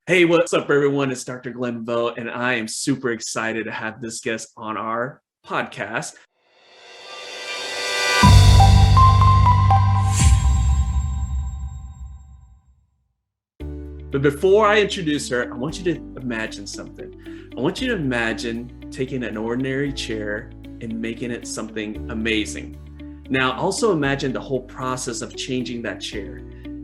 Hey, what's up, everyone? It's Dr. Glenville, and I am super excited to have this guest on our podcast. But before I introduce her, I want you to imagine something. I want you to imagine taking an ordinary chair and making it something amazing. Now, also imagine the whole process of changing that chair.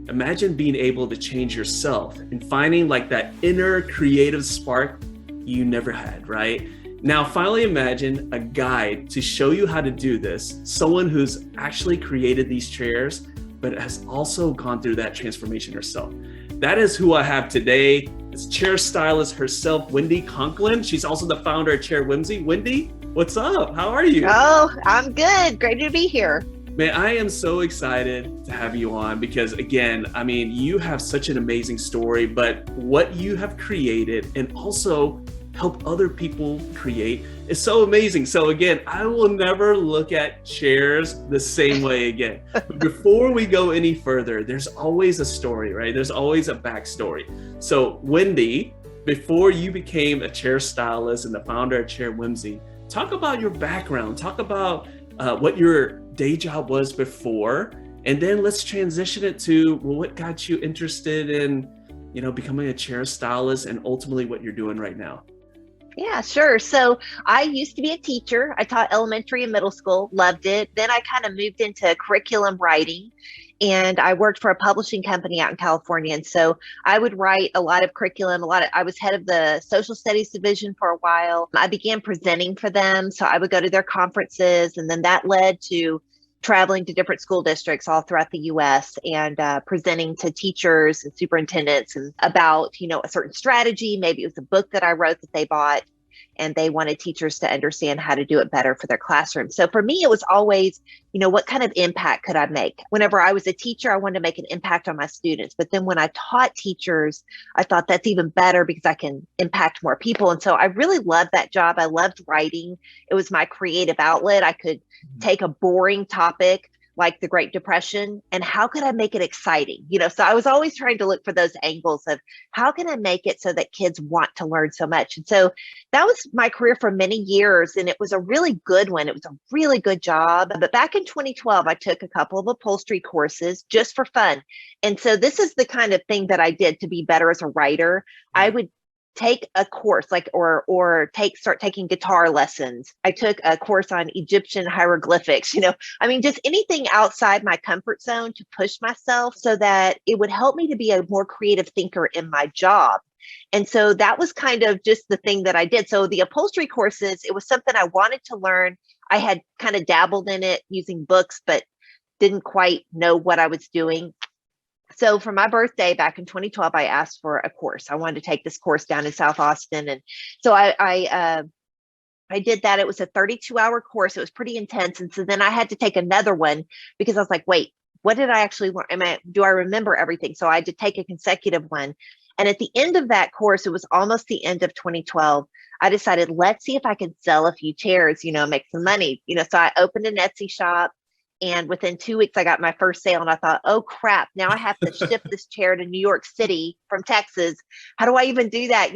Imagine being able to change yourself and finding like that inner creative spark you never had, right? Now, finally imagine a guide to show you how to do this, someone who's actually created these chairs, but has also gone through that transformation herself. That is who I have today. It's chair stylist herself, Wendy Conklin. She's also the founder of Chair Whimsy. Wendy, what's up? How are you? Oh, I'm good. Great to be here. Man, I am so excited to have you on because, again, I mean, you have such an amazing story, but what you have created and also help other people create is so amazing. So again, I will never look at chairs the same way again. But before we go any further, there's always a story, right? There's always a backstory. So Wendy, before you became a chair stylist and the founder of Chair Whimsy, talk about your background. Talk about what your day job was before, and then let's transition it to what got you interested in, becoming a chair stylist and ultimately what you're doing right now. Yeah, sure. So I used to be a teacher. I taught elementary and middle school, loved it. Then I kind of moved into curriculum writing and I worked for a publishing company out in California. And so I would write a lot of curriculum, I was head of the social studies division for a while. I began presenting for them. So I would go to their conferences, and then that led to traveling to different school districts all throughout the US and presenting to teachers and superintendents and about, a certain strategy. Maybe it was a book that I wrote that they bought and they wanted teachers to understand how to do it better for their classroom. So for me, it was always, what kind of impact could I make? Whenever I was a teacher, I wanted to make an impact on my students. But then when I taught teachers, I thought that's even better because I can impact more people. And so I really loved that job. I loved writing. It was my creative outlet. I could take a boring topic like the Great Depression, and how could I make it exciting? So I was always trying to look for those angles of how can I make it so that kids want to learn so much? And so that was my career for many years, and it was a really good one. It was a really good job. But back in 2012, I took a couple of upholstery courses just for fun. And so this is the kind of thing that I did to be better as a writer. I would take a course start taking guitar lessons. I took a course on Egyptian hieroglyphics, just anything outside my comfort zone to push myself so that it would help me to be a more creative thinker in my job. And so that was kind of just the thing that I did. So the upholstery courses, it was something I wanted to learn. I had kind of dabbled in it using books, but didn't quite know what I was doing. So for my birthday back in 2012, I asked for a course. I wanted to take this course down in South Austin. And so I did that. It was a 32-hour course. It was pretty intense. And so then I had to take another one because I was like, wait, what did I actually learn? Do I remember everything? So I had to take a consecutive one. And at the end of that course, it was almost the end of 2012. I decided, let's see if I can sell a few chairs, make some money. So I opened an Etsy shop. And within 2 weeks, I got my first sale and I thought, oh, crap, now I have to ship this chair to New York City from Texas. How do I even do that?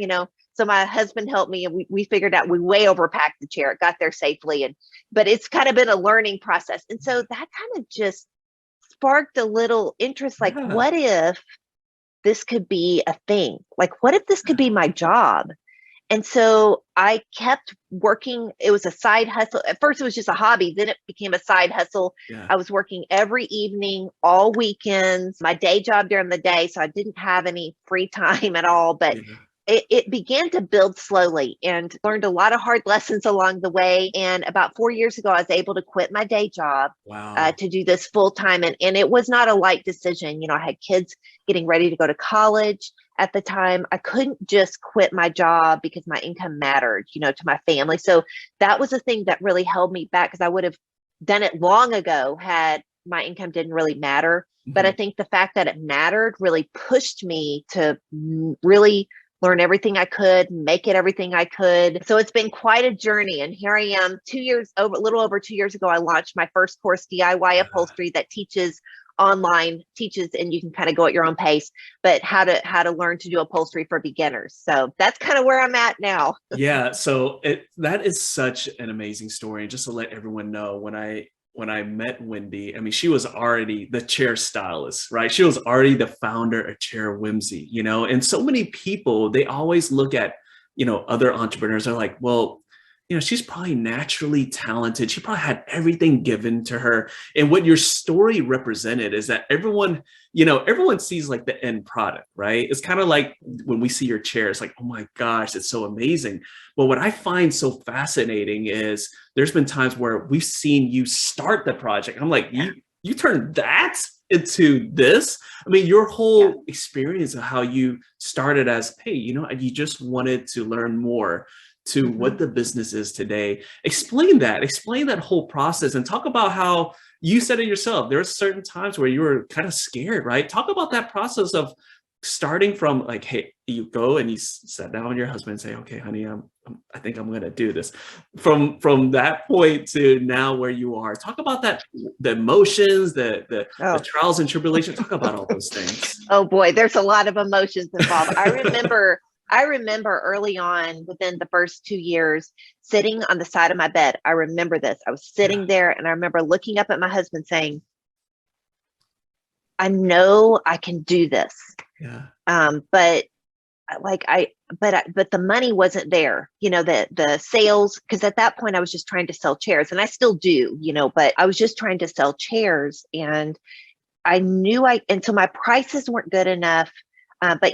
So my husband helped me and we figured out we way overpacked the chair. It got there safely. But it's kind of been a learning process. And so that kind of just sparked a little interest. Like, what if this could be a thing? Like, what if this could be my job? And so I kept working. It was a side hustle. At first, it was just a hobby. Then it became a side hustle. Yeah. I was working every evening, all weekends, my day job during the day. So I didn't have any free time at all. But it began to build slowly and learned a lot of hard lessons along the way. And about 4 years ago, I was able to quit my day job to do this full time. And it was not a light decision. I had kids getting ready to go to college at the time. I couldn't just quit my job because my income mattered, to my family. So that was a thing that really held me back because I would have done it long ago had my income didn't really matter. Mm-hmm. But I think the fact that it mattered really pushed me to really learn everything I could, make it everything I could. So it's been quite a journey. And here I am a little over 2 years ago, I launched my first course, DIY Upholstery, that teaches online teaches, and you can kind of go at your own pace, but how to learn to do upholstery for beginners. So that's kind of where I'm at now. Yeah, so that is such an amazing story. And just to let everyone know, when I met Wendy, I mean, she was already the chair stylist, right? She was already the founder of Chair Whimsy, and so many people, they always look at, other entrepreneurs. They're like, well, she's probably naturally talented. She probably had everything given to her. And what your story represented is that everyone sees like the end product, right? It's kind of like when we see your chair, it's like, oh my gosh, it's so amazing. But what I find so fascinating is there's been times where we've seen you start the project. I'm like, you turned that into this. I mean, your whole experience of how you started as, hey, you just wanted to learn more, to what the business is today. Explain that whole process, and talk about how you said it yourself. There are certain times where you were kind of scared, right? Talk about that process of starting from like, hey, you go and you sit down with your husband and say, okay, honey, I think I'm going to do this. From that point to now where you are, talk about that, the emotions, the trials and tribulations. Talk about all those things. Oh boy, there's a lot of emotions involved. I remember early on, within the first 2 years, sitting on the side of my bed. I remember this. I was sitting there, and I remember looking up at my husband saying, I know I can do this. Yeah. But the money wasn't there, the sales, because at that point I was just trying to sell chairs, and I still do, but I was just trying to sell chairs, and I knew and so my prices weren't good enough. But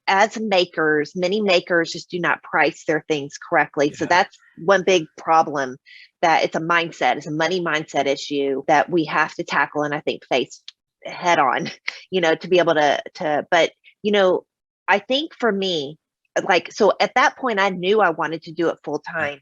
as makers, many makers just do not price their things correctly. So that's one big problem, that it's a money mindset issue that we have to tackle, and I think face head on, to be able but I think for me, so at that point I knew I wanted to do it full time,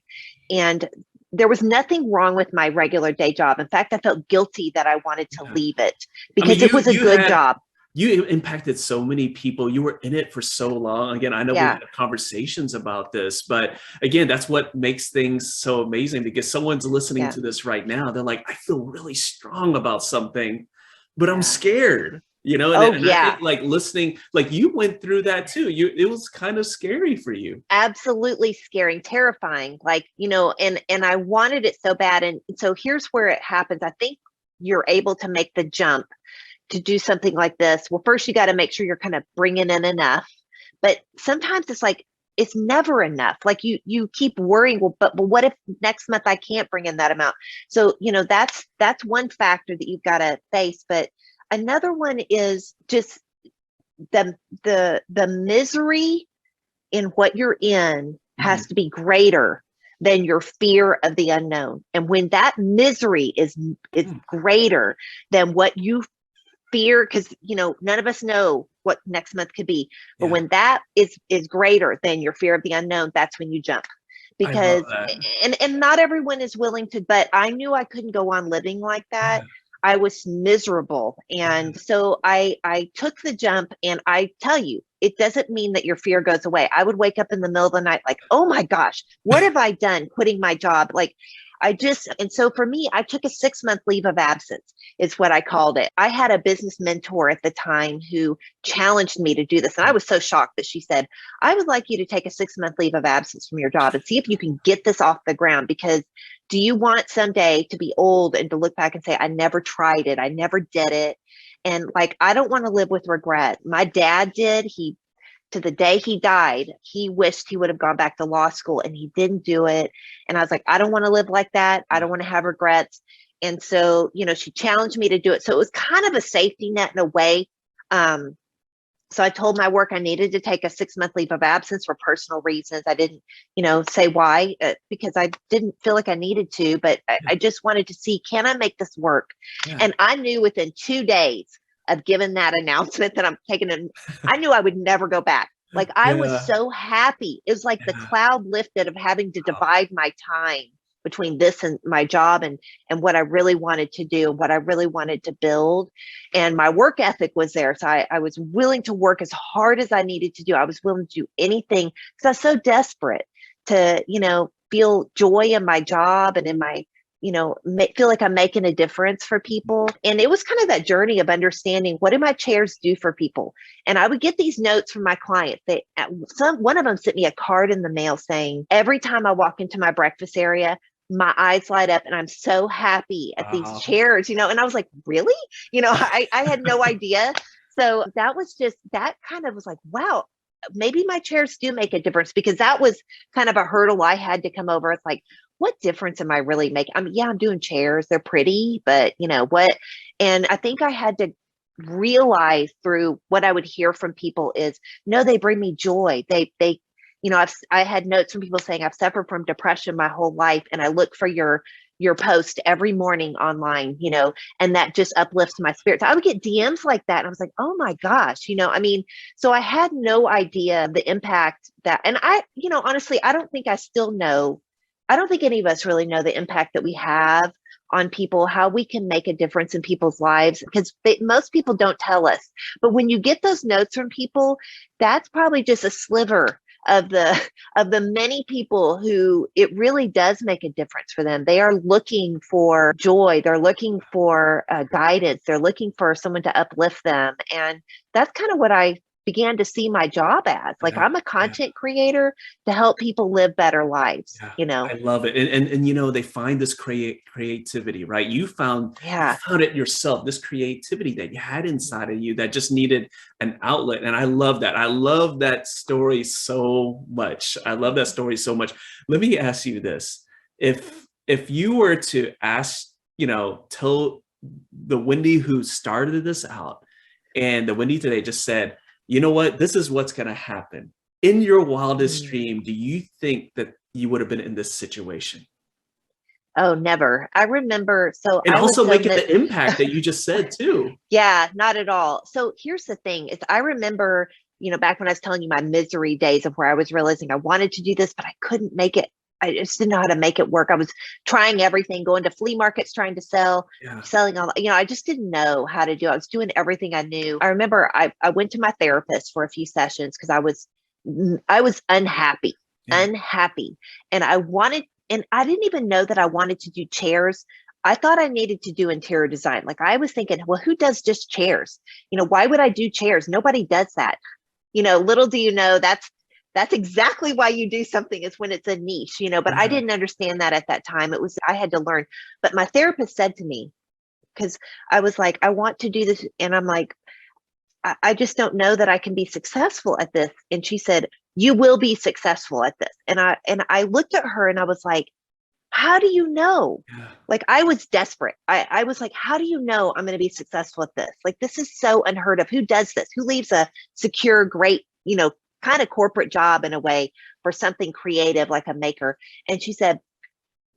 and there was nothing wrong with my regular day job. In fact, I felt guilty that I wanted to leave it because it was a good job. You impacted so many people. You were in it for so long. Again, I know we had conversations about this, but again, that's what makes things so amazing, because someone's listening to this right now. They're like, I feel really strong about something, but I'm scared, and I think like listening, like you went through that too. It was kind of scary for you. Absolutely scary, terrifying, and I wanted it so bad. And so here's where it happens. I think you're able to make the jump to do something like this. Well, first you got to make sure you're kind of bringing in enough, but sometimes it's like, it's never enough. Like you keep worrying, well, but what if next month I can't bring in that amount? So, that's one factor that you've got to face. But another one is just the misery in what you're in has to be greater than your fear of the unknown. And when that misery is greater than what you fear, because none of us know what next month could be, but when that is greater than your fear of the unknown, that's when you jump. Because and not everyone is willing to, but I knew I couldn't go on living like that. I was miserable, and so I took the jump. And I tell you, it doesn't mean that your fear goes away. I would wake up in the middle of the night like, oh my gosh, what have I done quitting my job? And so for me, I took a 6-month leave of absence, is what I called it. I had a business mentor at the time who challenged me to do this. And I was so shocked that she said, I would like you to take a 6-month leave of absence from your job and see if you can get this off the ground. Because do you want someday to be old and to look back and say, I never tried it, I never did it? And I don't want to live with regret. My dad did. To the day he died, he wished he would have gone back to law school, and he didn't do it. And I was like, I don't want to live like that. I don't want to have regrets. And so, she challenged me to do it. So it was kind of a safety net in a way. So I told my work I needed to take a 6-month leave of absence for personal reasons. I didn't, say why, because I didn't feel like I needed to, but I just wanted to see, can I make this work? And I knew within 2 days of giving that announcement that I'm taking I knew I would never go back. I was so happy. It was like the cloud lifted of having to divide my time between this and my job, and what I really wanted to do, what I really wanted to build. And my work ethic was there. So I was willing to work as hard as I needed to do. I was willing to do anything because I was so desperate to, feel joy in my job and in my, feel like I'm making a difference for people. And it was kind of that journey of understanding, what do my chairs do for people? And I would get these notes from my clients. One of them sent me a card in the mail saying, every time I walk into my breakfast area, my eyes light up and I'm so happy at these Wow. chairs, and I was like, really? I had no idea. So that kind of was like, wow, maybe my chairs do make a difference, because that was kind of a hurdle I had to come over. It's like, what difference am I really making? I mean, yeah, I'm doing chairs. They're pretty, but what? And I think I had to realize through what I would hear from people is, no, they bring me joy. I had notes from people saying, I've suffered from depression my whole life, and I look for your post every morning online, and that just uplifts my spirits. I would get DMs like that. And I was like, oh my gosh, so I had no idea the impact that, and honestly, I don't think any of us really know the impact that we have on people, how we can make a difference in people's lives, because most people don't tell us. But when you get those notes from people, that's probably just a sliver of the many people who it really does make a difference for them. They are looking for joy. They're looking for guidance. They're looking for someone to uplift them. And that's kind of what I began to see my job as. Like, Yeah, I'm a content creator to help people live better lives, I love it. And they find this creativity, right? You found Yeah. it yourself, this creativity that you had inside of you that just needed an outlet. And I love that. I love that story so much. I love that story so much. Let me ask you this. If you were to ask, tell the Wendy who started this out, and the Wendy today just said, you know what, this is what's going to happen. In your wildest dream, do you think that you would have been in this situation? Oh, never. I remember. So And I was also so making the impact that you just said too. Yeah, not at all. So here's the thing is, I remember, back when I was telling you my misery days of where I was realizing I wanted to do this, but I couldn't make it. I just didn't know how to make it work. I was trying everything, going to flea markets, trying to Yeah. selling all, I just didn't know how to do it. I was doing everything I knew. I remember I went to my therapist for a few sessions because I was unhappy, Yeah. and I didn't even know that I wanted to do chairs. I thought I needed to do interior design. Like, I was thinking, well, who does just chairs? Why would I do chairs? Nobody does that. Little do you know, that's exactly why you do something, is when it's a niche, but I didn't understand that at that time. I had to learn. But my therapist said to me, because I was like, I want to do this. And I'm like, I just don't know that I can be successful at this. And she said, you will be successful at this. And I looked at her and I was like, how do you know? Yeah. Like, I was desperate. I was like, how do you know I'm going to be successful at this? Like, this is so unheard of. Who does this? Who leaves a secure, great, kind of corporate job in a way for something creative like a maker? And she said,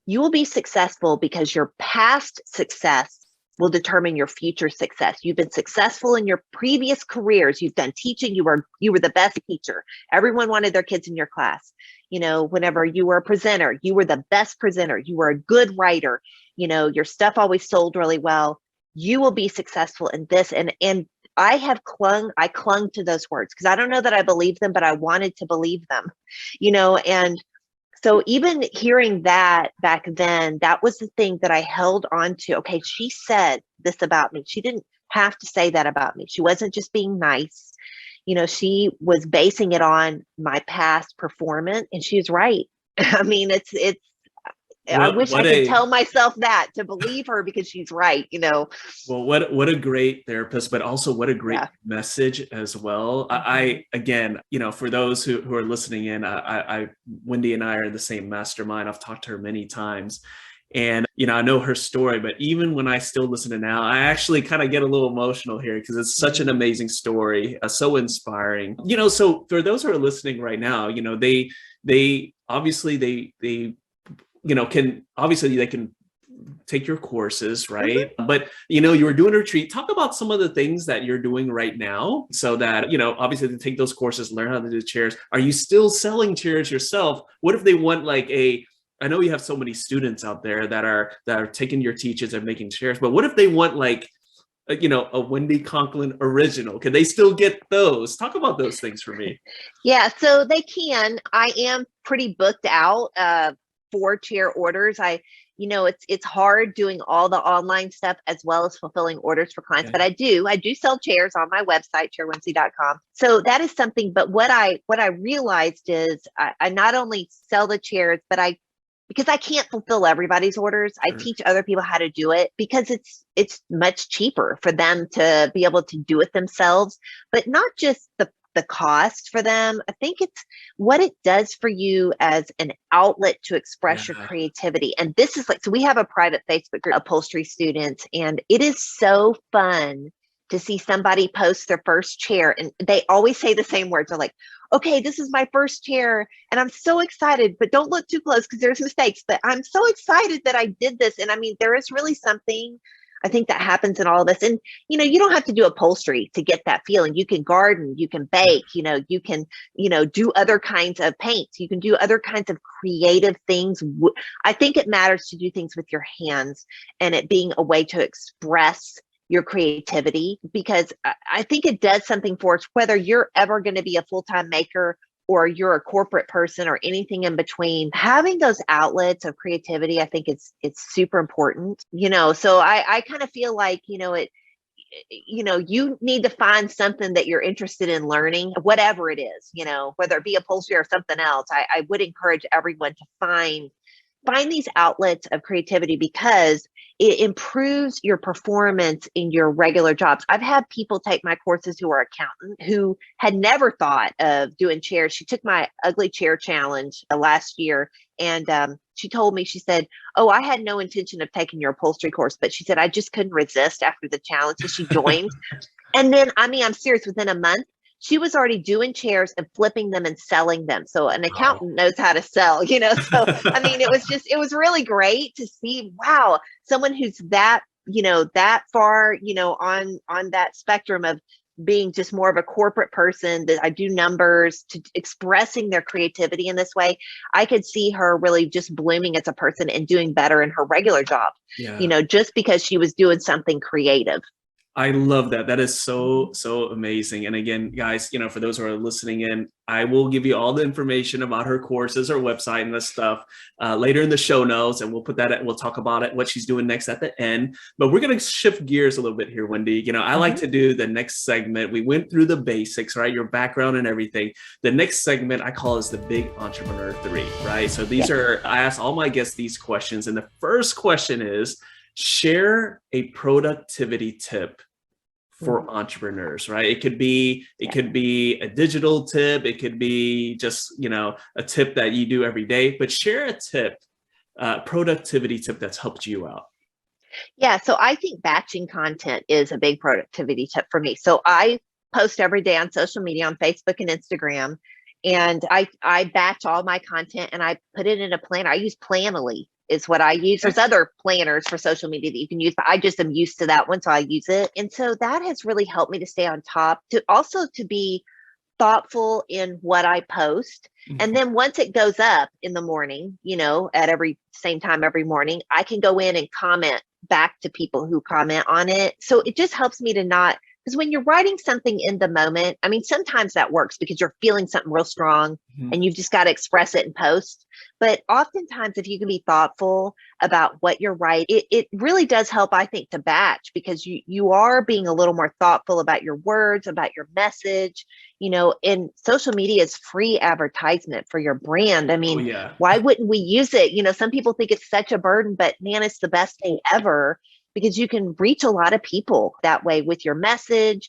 you will be successful because your past success will determine your future success. You've been successful in your previous careers. You've done teaching. You were the best teacher. Everyone wanted their kids in your class. Whenever you were a presenter, you were the best presenter. You were a good writer. Your stuff always sold really well. You will be successful in this. And I clung to those words because I don't know that I believed them, but I wanted to believe them, and so even hearing that back then, that was the thing that I held on to. Okay, she said this about me. She didn't have to say that about me. She wasn't just being nice. She was basing it on my past performance, and she's right. I mean, I wish I could tell myself that, to believe her, because she's right, Well, what a great therapist, but also what a great message as well. I again, for those who are listening in, Wendy and I are in the same mastermind. I've talked to her many times, and I know her story. But even when I still listen to now, I actually kind of get a little emotional here because it's such an amazing story, so inspiring. So for those who are listening right now, they obviously they they can take your courses, right? But you were doing a retreat. Talk about some of the things that you're doing right now, so that obviously to take those courses, learn how to do chairs. Are you still selling chairs yourself? What if they want I know you have so many students out there that are taking your teachings and making chairs, but what if they want a Wendy Conklin original? Can they still get those? Talk about those things for me. Yeah, so they can. I am pretty booked out. 4 chair orders. It's hard doing all the online stuff as well as fulfilling orders for clients, but I do sell chairs on my website, chairwhimsy.com. So that is something, but what I realized is I not only sell the chairs, but because I can't fulfill everybody's orders, I teach other people how to do it, because it's much cheaper for them to be able to do it themselves, but not just the cost for them. I think it's what it does for you as an outlet to express your creativity. And this is so we have a private Facebook group, upholstery students, and it is so fun to see somebody post their first chair. And they always say the same words. They're like, okay, this is my first chair and I'm so excited, but don't look too close because there's mistakes, but I'm so excited that I did this. And I mean, there is really something I think that happens in all of this. And, you don't have to do upholstery to get that feeling. You can garden, you can bake, you can, do other kinds of paints. You can do other kinds of creative things. I think it matters to do things with your hands and it being a way to express your creativity, because I think it does something for us, whether you're ever going to be a full-time maker or you're a corporate person or anything in between. Having those outlets of creativity, I think it's super important, so I kind of feel like, you need to find something that you're interested in learning, whatever it is, whether it be upholstery or something else. I would encourage everyone to find these outlets of creativity, because it improves your performance in your regular jobs. I've had people take my courses who are accountants who had never thought of doing chairs. She took my ugly chair challenge last year, and she told me, she said, oh, I had no intention of taking your upholstery course, but she said, I just couldn't resist after the challenge. So she joined. And then, I'm serious, within a month, she was already doing chairs and flipping them and selling them. So an accountant knows how to sell, so, it was really great to see, wow, someone who's that, that far, on that spectrum of being just more of a corporate person, that I do numbers, to expressing their creativity in this way. I could see her really just blooming as a person and doing better in her regular job, just because she was doing something creative. I love that. That is so amazing. And again, guys, for those who are listening in, I will give you all the information about her courses, her website, and this stuff later in the show notes. And we'll put that we'll talk about it, what she's doing next at the end. But we're going to shift gears a little bit here, Wendy. I like to do the next segment. We went through the basics, right? Your background and everything. The next segment I call is the Big Entrepreneur 3, right? So these I ask all my guests these questions. And the first question is, share a productivity tip for entrepreneurs, right? It could be a digital tip. It could be just, a tip that you do every day, but share a tip, productivity tip that's helped you out. Yeah. So I think batching content is a big productivity tip for me. So I post every day on social media, on Facebook and Instagram, and I batch all my content and I put it in a planner. I use Planoly is what I use. There's other planners for social media that you can use, but I just am used to that one, so I use it. And so that has really helped me to stay on top, to be thoughtful in what I post. And then once it goes up in the morning, at every same time every morning, I can go in and comment back to people who comment on it. So it just helps me to not, because when you're writing something in the moment, sometimes that works because you're feeling something real strong and you've just got to express it and post. But oftentimes, if you can be thoughtful about what you're writing, it really does help, I think, to batch, because you are being a little more thoughtful about your words, about your message, and social media is free advertisement for your brand. Why wouldn't we use it? Some people think it's such a burden, but man, it's the best thing ever, because you can reach a lot of people that way with your message,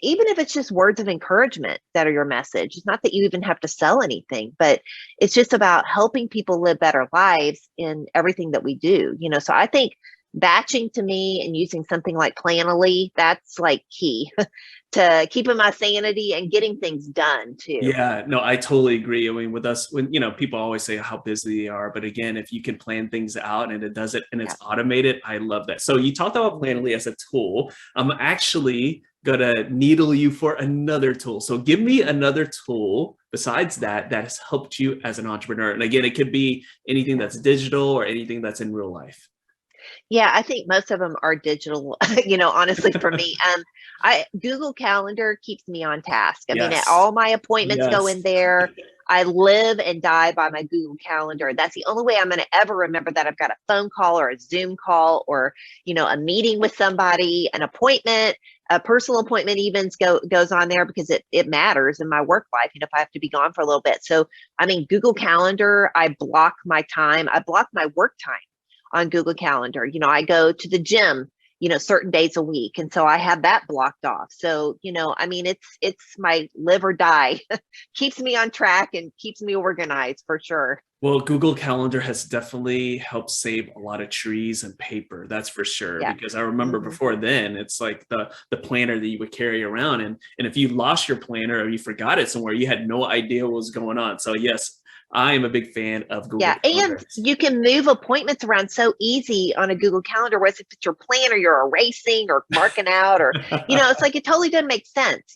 even if it's just words of encouragement that are your message. It's not that you even have to sell anything, but it's just about helping people live better lives in everything that we do. So I think batching, to me, and using something like Planoly, that's like key to keeping my sanity and getting things done too. Yeah, no, I totally agree. With us, when people always say how busy they are, but again, if you can plan things out and it does it and it's automated, I love that. So you talked about Planoly as a tool. I'm actually gonna needle you for another tool. So give me another tool besides that has helped you as an entrepreneur. And again, it could be anything that's digital or anything that's in real life. Yeah, I think most of them are digital, honestly, for me. Google Calendar keeps me on task. All my appointments go in there. I live and die by my Google Calendar. That's the only way I'm going to ever remember that I've got a phone call or a Zoom call or, a meeting with somebody, an appointment, a personal appointment even goes on there because it matters in my work life, if I have to be gone for a little bit. So, Google Calendar, I block my time. I block my work time on Google Calendar. I go to the gym, certain days a week. And so I have that blocked off. So, it's my live or die, keeps me on track and keeps me organized for sure. Well, Google Calendar has definitely helped save a lot of trees and paper. That's for sure. Yeah. Because I remember before then, it's like the planner that you would carry around. And if you lost your planner or you forgot it somewhere, you had no idea what was going on. So yes, I am a big fan of Google Calendar. And you can move appointments around so easy on a Google Calendar, whereas if it's your planner, you're erasing or marking out or, it's like it totally doesn't make sense,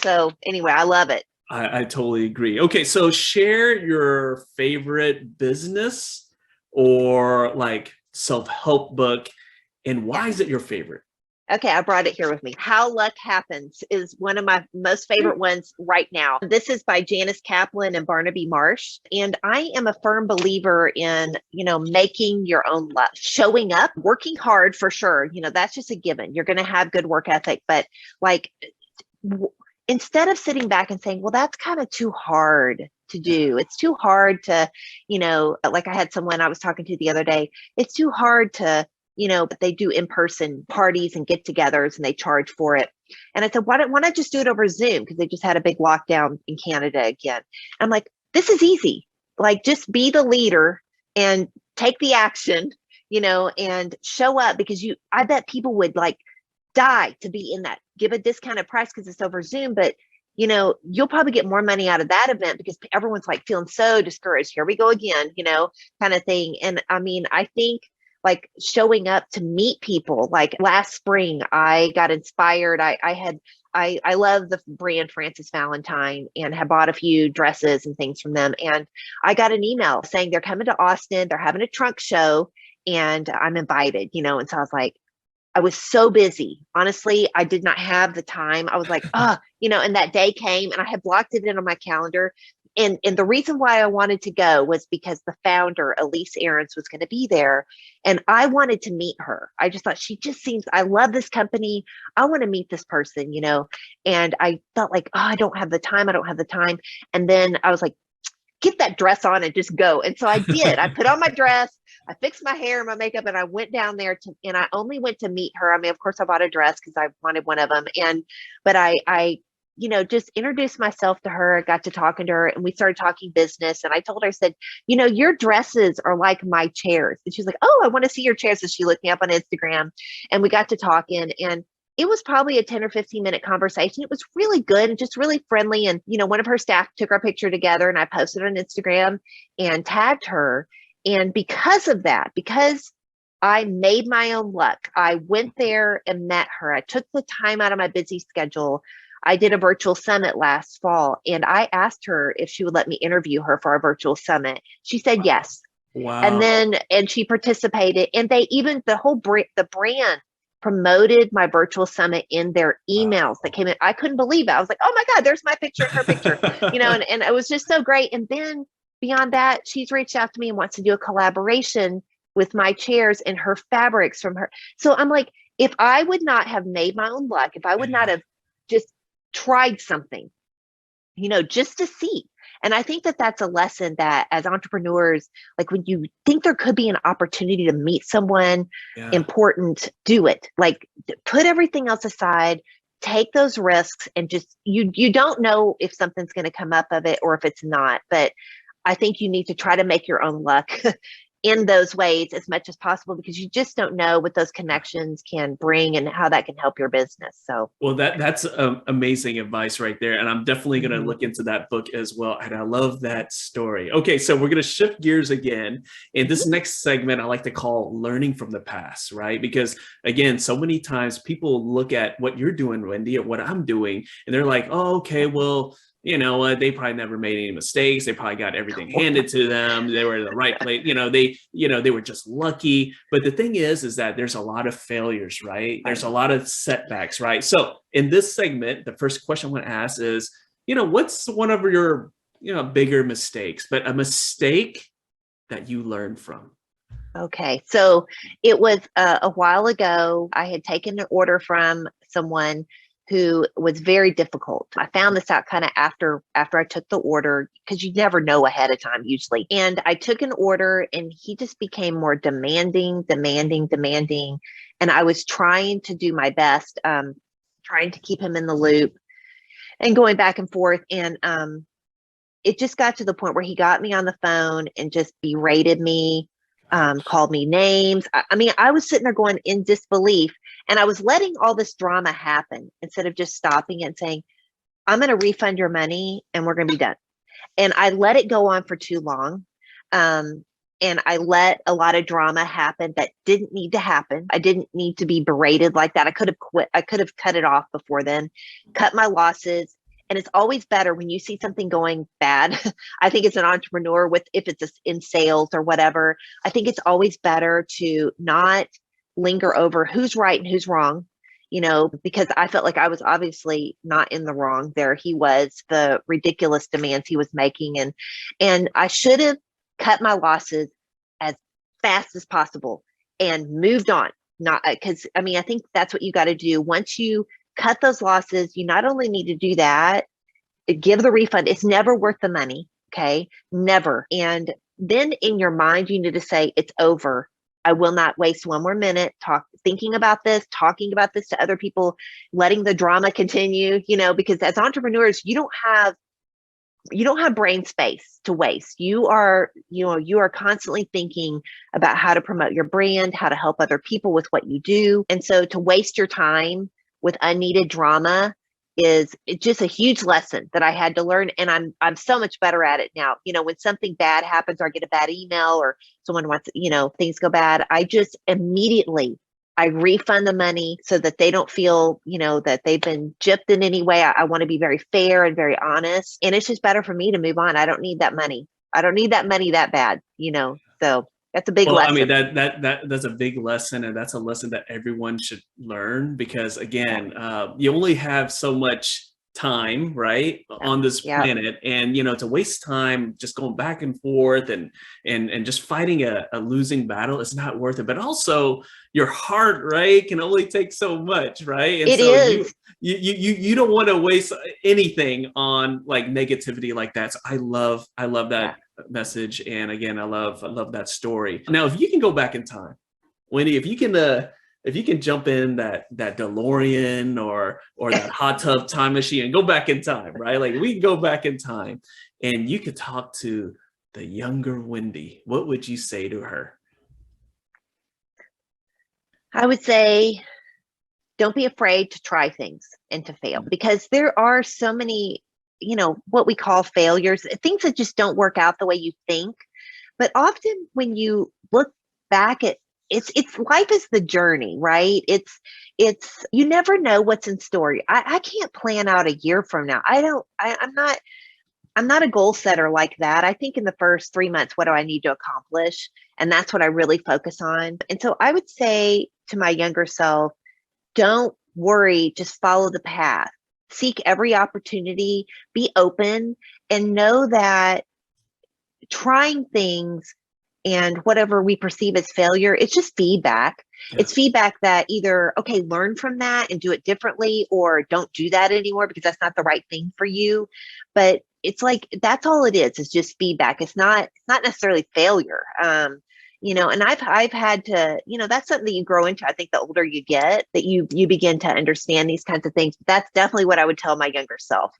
So anyway, I love it. I totally agree. Okay, so share your favorite business or like self-help book and why is it your favorite? Okay, I brought it here with me. How Luck Happens is one of my most favorite ones right now. This is by Janice Kaplan and Barnaby Marsh. And I am a firm believer in, making your own luck, showing up, working hard for sure. That's just a given. You're going to have good work ethic, but instead of sitting back and saying, well, that's kind of too hard to do. It's too hard to, like I had someone I was talking to the other day, it's too hard to, but they do in-person parties and get-togethers and they charge for it. And I said, why don't I just do it over Zoom? Because they just had a big lockdown in Canada again. I'm like, this is easy. Like, just be the leader and take the action, and show up because I bet people would like die to be in that, give a discounted price because it's over Zoom, but you'll probably get more money out of that event because everyone's like feeling so discouraged. Here we go again, kind of thing. And I think like showing up to meet people, like last spring, I got inspired. I love the brand Francis Valentine and had bought a few dresses and things from them. And I got an email saying they're coming to Austin, they're having a trunk show and I'm invited, and so I was like, I was so busy. Honestly, I did not have the time. I was like, and that day came and I had blocked it in on my calendar. And the reason why I wanted to go was because the founder, Elise Aarons, was going to be there. And I wanted to meet her. I just thought I love this company. I want to meet this person, and I felt like, I don't have the time. I don't have the time. And then I was like, get that dress on and just go. And so I did. I put on my dress, I fixed my hair and my makeup, and I went down there and I only went to meet her. Of course I bought a dress because I wanted one of them. But I just introduced myself to her. I got to talking to her and we started talking business. And I told her, I said, your dresses are like my chairs. And she's like, oh, I want to see your chairs. So she looked me up on Instagram and we got to talking, and it was probably a 10 or 15 minute conversation. It was really good and just really friendly. And, one of her staff took our picture together and I posted on Instagram and tagged her. And because of that, because I made my own luck, I went there and met her. I took the time out of my busy schedule. I did a virtual summit last fall and I asked her if she would let me interview her for our virtual summit. She said yes. Wow. And she participated, and they even, the brand promoted my virtual summit in their emails that came in. I couldn't believe it. I was like, oh my God, there's my picture and her picture, and it was just so great. And then beyond that, she's reached out to me and wants to do a collaboration with my chairs and her fabrics from her. So I'm like, if I would not have made my own luck, if I would not have just tried something, just to see. And I think that that's a lesson that as entrepreneurs, like when you think there could be an opportunity to meet someone important, do it. Like put everything else aside, take those risks, and just, you don't know if something's going to come up of it or if it's not. But I think you need to try to make your own luck in those ways as much as possible, because you just don't know what those connections can bring and how that can help your business. So, well, that's amazing advice right there. And I'm definitely going to look into that book as well. And I love that story. Okay, so we're going to shift gears again. And this next segment, I like to call learning from the past, right? Because again, so many times people look at what you're doing, Wendy, or what I'm doing, and they're like, oh, okay, well, they probably never made any mistakes. They probably got everything handed to them. They were in the right place. They were just lucky. But the thing is that there's a lot of failures, right? There's a lot of setbacks, right? So in this segment, the first question I'm going to ask is, what's one of your bigger mistakes, but a mistake that you learned from. Okay, so it was a while ago. I had taken an order from someone who was very difficult. I found this out kind of after I took the order, because you never know ahead of time usually. And I took an order and he just became more demanding. And I was trying to do my best, trying to keep him in the loop and going back and forth. And it just got to the point where he got me on the phone and just berated me, called me names. I mean, I was sitting there going in disbelief, and I was letting all this drama happen instead of just stopping it and saying, I'm going to refund your money and we're going to be done. And I let it go on for too long. And I let a lot of drama happen that didn't need to happen. I didn't need to be berated like that. I could have quit. I could have cut it off before then, cut my losses. And it's always better when you see something going bad. I think as an entrepreneur, if it's in sales or whatever, I think it's always better to not linger over who's right and who's wrong, because I felt like I was obviously not in the wrong there. He was, the ridiculous demands he was making. And I should have cut my losses as fast as possible and moved on. Not because, I think that's what you got to do. Once you cut those losses, you not only need to do that, give the refund. It's never worth the money. Okay. Never. And then in your mind, you need to say, it's over. I will not waste one more minute thinking about this, talking about this to other people, letting the drama continue, because as entrepreneurs, you don't have brain space to waste. You are constantly thinking about how to promote your brand, how to help other people with what you do. And so to waste your time with unneeded drama is just a huge lesson that I had to learn. And I'm so much better at it now. When something bad happens or I get a bad email or someone wants, things go bad, I just immediately I refund the money so that they don't feel, that they've been gypped in any way. I want to be very fair and very honest. And it's just better for me to move on. I don't need that money. I don't need that money that bad, so that's a big lesson. That's a big lesson, and that's a lesson that everyone should learn, because again, you only have so much time, right, on this planet, and to waste time just going back and forth and just fighting a losing battle is not worth it. But also your heart, right, can only take so much, right? And it is. You don't want to waste anything on like negativity like that. So I love that message, and again, I love that story. Now, if you can go back in time, Wendy, if you can jump in that DeLorean or that hot tub time machine and go back in time, right? Like we can go back in time and you could talk to the younger Wendy, what would you say to her? I would say, don't be afraid to try things and to fail, because there are so many, what we call failures, things that just don't work out the way you think. But often when you look back at it's life is the journey, right? It's you never know what's in store. I can't plan out a year from now. I'm not a goal setter like that. I think in the first 3 months, what do I need to accomplish? And that's what I really focus on. And so I would say to my younger self, don't worry, just follow the path. Seek every opportunity, be open, and know that trying things and whatever we perceive as failure, it's just feedback. Yeah. It's feedback that either, okay, learn from that and do it differently, or don't do that anymore because that's not the right thing for you. But it's like, that's all it is just feedback. It's not necessarily failure. And I've had to, that's something that you grow into. I think the older you get, that you begin to understand these kinds of things. That's definitely what I would tell my younger self.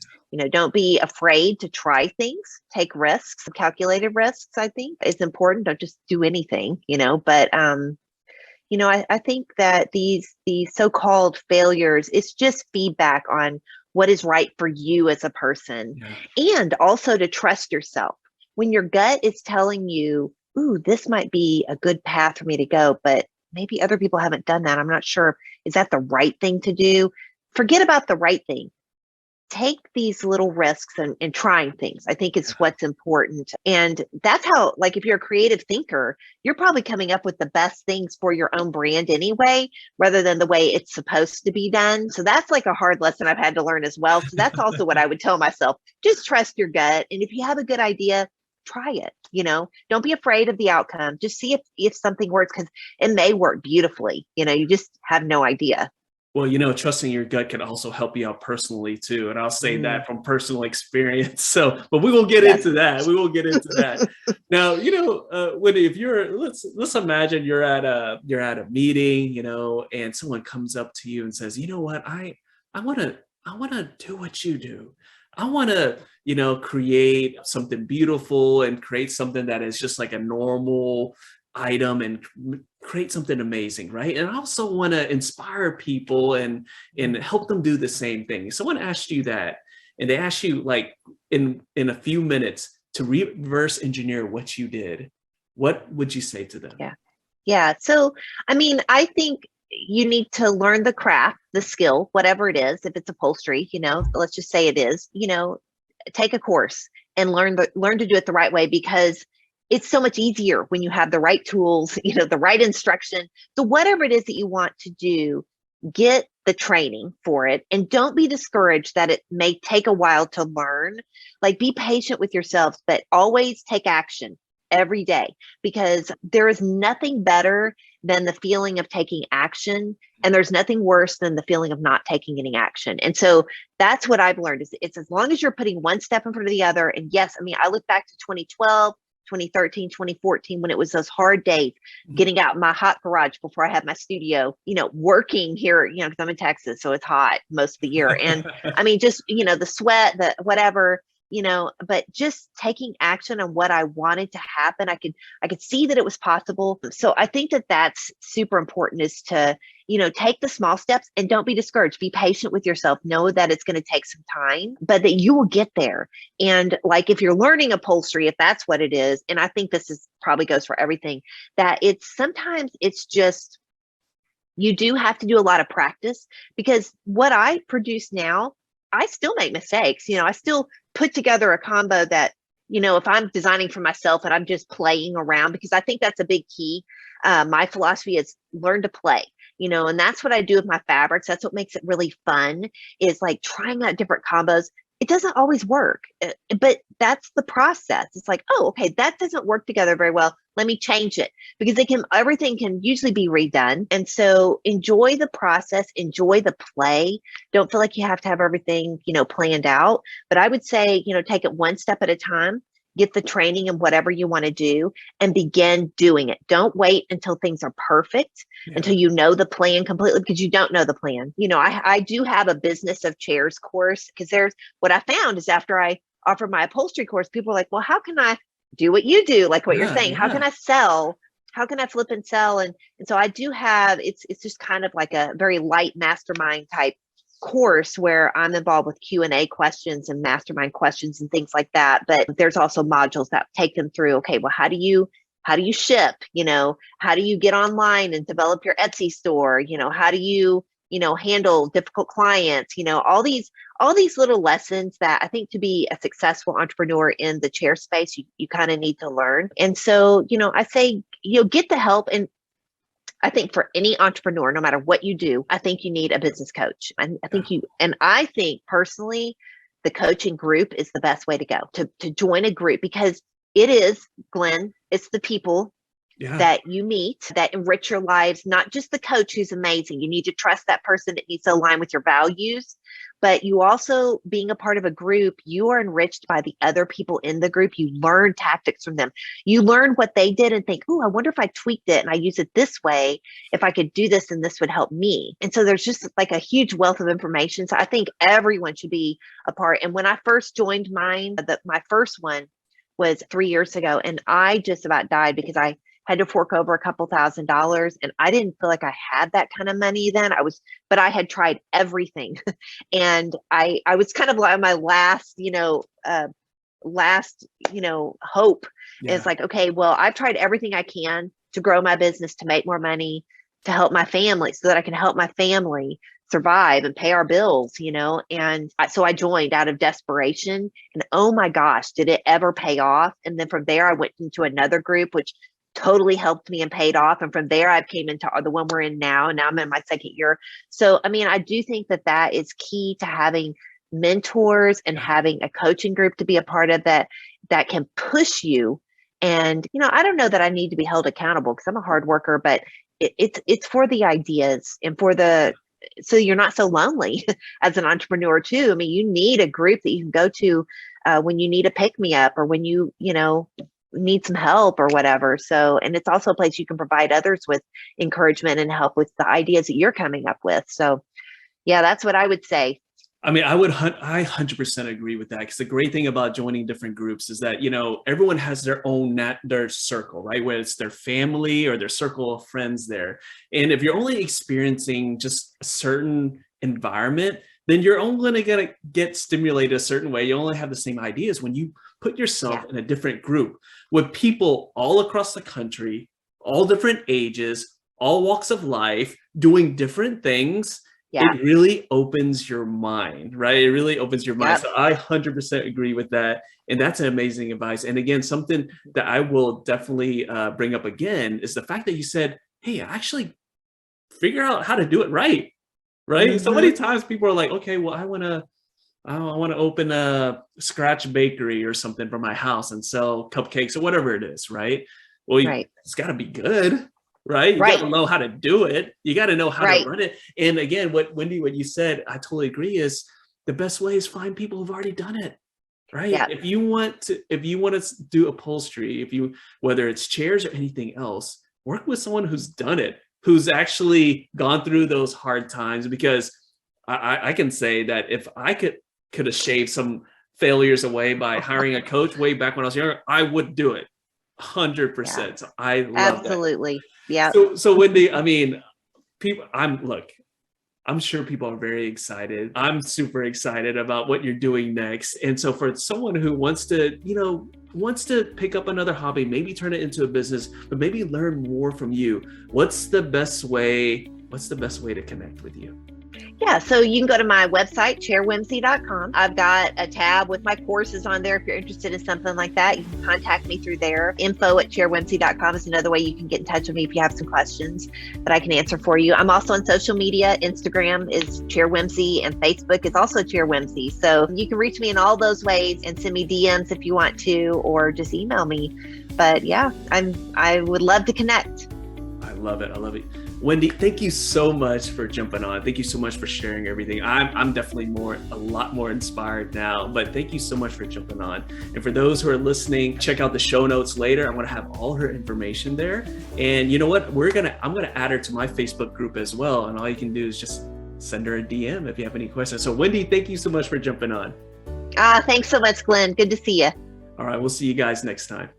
Don't be afraid to try things, take risks, calculated risks. I think it's important. Don't just do anything, but, I think that these so-called failures, it's just feedback on what is right for you as a person. Yeah. And also to trust yourself. When your gut is telling you, ooh, this might be a good path for me to go, but maybe other people haven't done that. I'm not sure. Is that the right thing to do? Forget about the right thing. take these little risks and trying things, I think is what's important. And that's how, like, if you're a creative thinker, you're probably coming up with the best things for your own brand anyway, rather than the way it's supposed to be done. So that's like a hard lesson I've had to learn as well. So that's also what I would tell myself. Just trust your gut. And if you have a good idea, try it. Don't be afraid of the outcome. Just see if something works, because it may work beautifully. You just have no idea. Well, trusting your gut can also help you out personally too. And I'll say Mm, that from personal experience. So, but we will get yes. into that. We will get into that. Now, Wendy, if let's imagine you're at a meeting, and someone comes up to you and says, you know what, I want to do what you do. I want to, create something beautiful and create something that is just like a normal item and create something amazing, right? And I also want to inspire people and help them do the same thing. Someone asked you that, and they asked you like in a few minutes to reverse engineer what you did. What would you say to them? Yeah. So, I mean, I think you need to learn the craft, the skill, whatever it is. If it's upholstery, let's just say it is, take a course and learn to do it the right way, because it's so much easier when you have the right tools, the right instruction. So whatever it is that you want to do, get the training for it, and don't be discouraged that it may take a while to learn. Like, be patient with yourself, but always take action every day, because there is nothing better than the feeling of taking action. And there's nothing worse than the feeling of not taking any action. And so that's what I've learned, is it's as long as you're putting one step in front of the other. And yes, I mean, I look back to 2012, 2013, 2014, when it was those hard days, getting out in my hot garage before I had my studio, working here, because I'm in Texas, so it's hot most of the year. And I mean, just, the sweat, the whatever, but just taking action on what I wanted to happen. I could see that it was possible. So I think that that's super important, is to, take the small steps and don't be discouraged. Be patient with yourself. Know that it's going to take some time, but that you will get there. And like, if you're learning upholstery, if that's what it is, and I think this is probably goes for everything, that sometimes it's just, you do have to do a lot of practice, because what I produce now, I still make mistakes. I still put together a combo that, if I'm designing for myself and I'm just playing around, because I think that's a big key. My philosophy is learn to play, and that's what I do with my fabrics. That's what makes it really fun, is like trying out different combos. It doesn't always work, but that's the process. It's like, oh, okay, that doesn't work together very well. Let me change it, because everything can usually be redone. And so enjoy the process, enjoy the play. Don't feel like you have to have everything, planned out. But I would say, take it one step at a time, get the training and whatever you want to do, and begin doing it. Don't wait until things are perfect, until you know the plan completely, because you don't know the plan. I do have a business of chairs course, because what I found is, after I offer my upholstery course, people are like, well, how can I do what you do? Like what you're saying, how can I sell? How can I flip and sell? And so I do have, it's just kind of like a very light mastermind type course, where I'm involved with Q&A questions and mastermind questions and things like that. But there's also modules that take them through, okay, well, how do you ship? How do you get online and develop your Etsy store? How do you, handle difficult clients? All these little lessons that I think, to be a successful entrepreneur in the chair space, you kind of need to learn. And so, I say, get the help. And I think for any entrepreneur, no matter what you do, I think you need a business coach. I think personally, the coaching group is the best way to go, to join a group, because it is, Glenn, it's the people that you meet that enrich your lives, not just the coach who's amazing. You need to trust that person. It needs to align with your values. But you also, being a part of a group, you are enriched by the other people in the group. You learn tactics from them. You learn what they did and think, oh, I wonder if I tweaked it and I use it this way, if I could do this and this would help me. And so there's just like a huge wealth of information. So I think everyone should be a part. And when I first joined mine, my first one was 3 years ago, and I just about died, because I had to fork over a couple $1,000s, and I didn't feel like I had that kind of money then. But I had tried everything. And I was kind of like my last, hope is like, okay, well, I've tried everything I can to grow my business, to make more money, to help my family, so that I can help my family. survive and pay our bills, And so I joined out of desperation, and oh my gosh, did it ever pay off? And then from there, I went into another group, which totally helped me and paid off. And from there, I came into the one we're in now. And now I'm in my second year. So, I mean, I do think that is key to having mentors and having a coaching group to be a part of that can push you. And, I don't know that I need to be held accountable because I'm a hard worker, but it's for the ideas and so you're not so lonely as an entrepreneur too. I mean, you need a group that you can go to when you need a pick me up or when you need some help or whatever. So, and it's also a place you can provide others with encouragement and help with the ideas that you're coming up with. So yeah, that's what I would say. I mean, I 100% agree with that, because the great thing about joining different groups is that, everyone has their own, their circle, right? Whether it's their family or their circle of friends there. And if you're only experiencing just a certain environment, then you're only going to get stimulated a certain way. You only have the same ideas. When you put yourself in a different group with people all across the country, all different ages, all walks of life, doing different things, it really opens your mind, right? It really opens your mind. So I 100% agree with that. And that's an amazing advice. And again, something that I will definitely bring up again is the fact that you said, hey, actually figure out how to do it right. Right. So many times people are like, okay, well, I want to open a scratch bakery or something for my house and sell cupcakes or whatever it is. Right. Well, it's got to be good. Right. You got to know how to do it. You got to know how to run it. And again, what you said, I totally agree, is the best way is find people who've already done it. Right. Yeah. If you want to do upholstery, whether it's chairs or anything else, work with someone who's done it, who's actually gone through those hard times. Because I can say that if I could have shaved some failures away by hiring a coach way back when I was younger, I would do it 100%. Yeah. So I love absolutely. That. Yeah. So Wendy, I mean, I'm sure people are very excited. I'm super excited about what you're doing next. And so for someone who wants to pick up another hobby, maybe turn it into a business, but maybe learn more from you, what's the best way to connect with you? Yeah, so you can go to my website, chairwhimsy.com. I've got a tab with my courses on there. If you're interested in something like that, you can contact me through there. info@chairwhimsy.com is another way you can get in touch with me if you have some questions that I can answer for you. I'm also on social media. Instagram is Chair Whimsy and Facebook is also Chair Whimsy. So you can reach me in all those ways and send me DMs if you want to, or just email me. But yeah, I would love to connect. I love it. Wendy, thank you so much for jumping on. Thank you so much for sharing everything. I'm definitely a lot more inspired now, but thank you so much for jumping on. And for those who are listening, check out the show notes later. I'm going to have all her information there. And you know what? I'm going to add her to my Facebook group as well. And all you can do is just send her a DM if you have any questions. So Wendy, thank you so much for jumping on. Thanks so much, Glenn. Good to see you. All right. We'll see you guys next time.